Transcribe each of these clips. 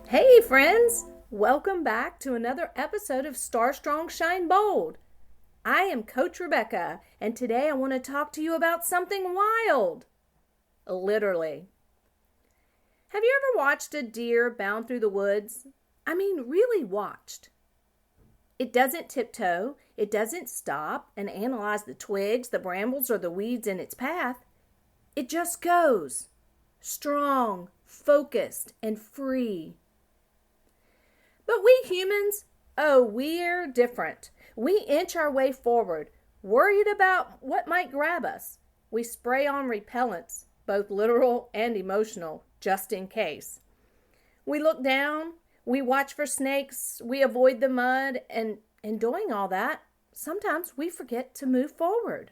Hey friends, welcome back to another episode of Star Strong Shine Bold. I am Coach Rebecca, and today I want to talk to you about something wild. Literally. Have you ever watched a deer bound through the woods? I mean, really watched. It doesn't tiptoe, it doesn't stop and analyze the twigs, the brambles, or the weeds in its path. It just goes. Strong, focused, and free. But we humans, we're different. We inch our way forward, worried about what might grab us. We spray on repellents, both literal and emotional, just in case. We look down, we watch for snakes, we avoid the mud, and in doing all that, sometimes we forget to move forward.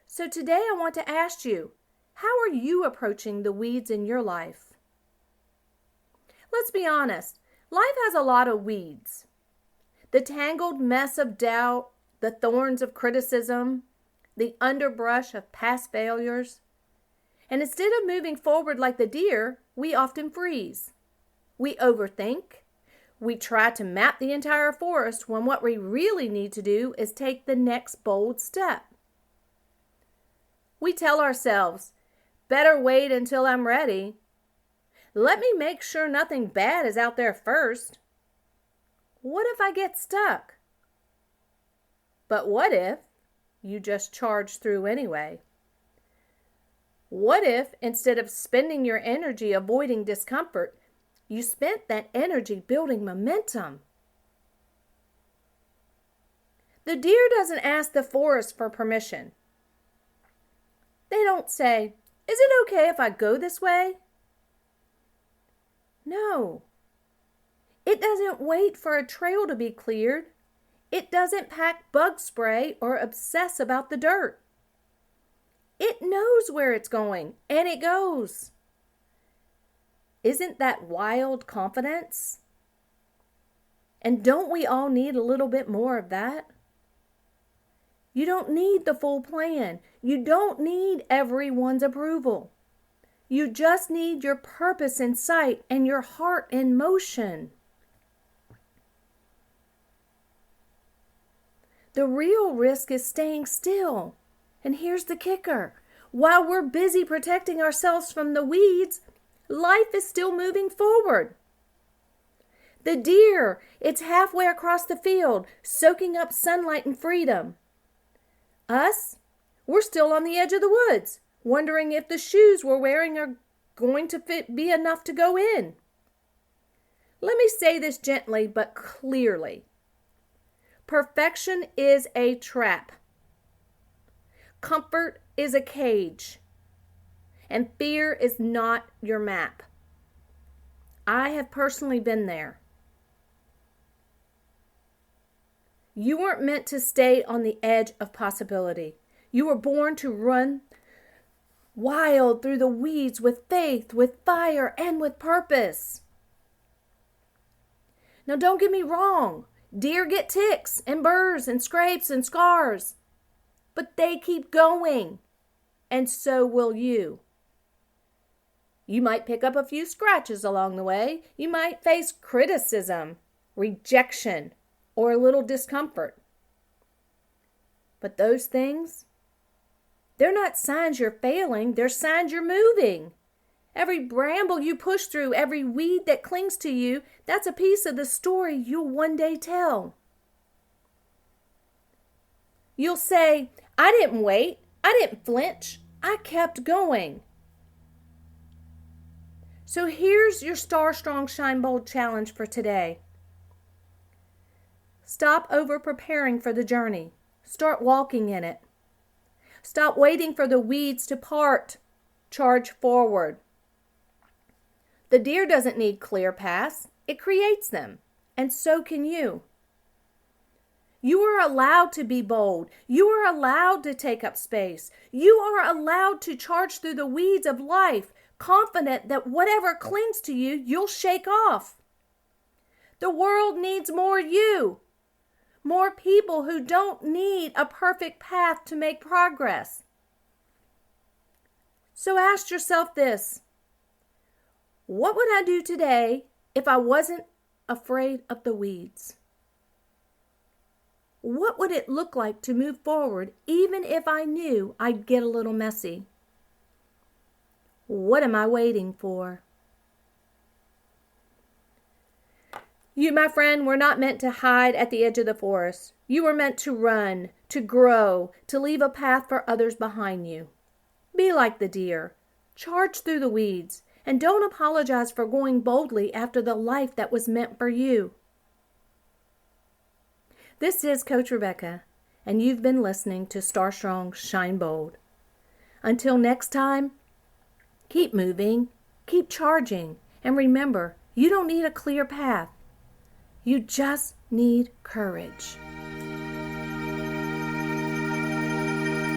So today I want to ask you, how are you approaching the weeds in your life? Let's be honest. Life has a lot of weeds. The tangled mess of doubt, the thorns of criticism, the underbrush of past failures. And instead of moving forward like the deer, we often freeze. We overthink. We try to map the entire forest when what we really need to do is take the next bold step. We tell ourselves, better wait until I'm ready. Let me make sure nothing bad is out there first. What if I get stuck? But what if you just charge through anyway? What if, instead of spending your energy avoiding discomfort, you spent that energy building momentum? The deer doesn't ask the forest for permission. They don't say, "Is it okay if I go this way?" No. It doesn't wait for a trail to be cleared. It doesn't pack bug spray or obsess about the dirt. It knows where it's going, and it goes. Isn't that wild confidence? And don't we all need a little bit more of that? You don't need the full plan. You don't need everyone's approval. You just need your purpose in sight and your heart in motion. The real risk is staying still. And here's the kicker. While we're busy protecting ourselves from the weeds, life is still moving forward. The deer, it's halfway across the field, soaking up sunlight and freedom. Us, we're still on the edge of the woods, wondering if the shoes we're wearing are going to be enough to go in. Let me say this gently but clearly. Perfection is a trap. Comfort is a cage. And fear is not your map. I have personally been there. You weren't meant to stay on the edge of possibility. You were born to run wild through the weeds with faith, with fire, and with purpose. Now don't get me wrong. Deer get ticks and burrs and scrapes and scars. But they keep going. And so will you. You might pick up a few scratches along the way. You might face criticism, rejection, or a little discomfort. But those things, they're not signs you're failing, they're signs you're moving. Every bramble you push through, every weed that clings to you, that's a piece of the story you'll one day tell. You'll say, I didn't wait, I didn't flinch, I kept going. So here's your Star Strong Shine Bold challenge for today. Stop over preparing for the journey. Start walking in it. Stop waiting for the weeds to part. Charge forward. The deer doesn't need clear paths. It creates them. And so can you. You are allowed to be bold. You are allowed to take up space. You are allowed to charge through the weeds of life, confident that whatever clings to you, you'll shake off. The world needs more you. More people who don't need a perfect path to make progress. So ask yourself this. What would I do today if I wasn't afraid of the weeds? What would it look like to move forward even if I knew I'd get a little messy? What am I waiting for? You, my friend, were not meant to hide at the edge of the forest. You were meant to run, to grow, to leave a path for others behind you. Be like the deer. Charge through the weeds, and don't apologize for going boldly after the life that was meant for you. This is Coach Rebecca, and you've been listening to Star Strong, Shine Bold. Until next time, keep moving, keep charging, and remember, you don't need a clear path. You just need courage.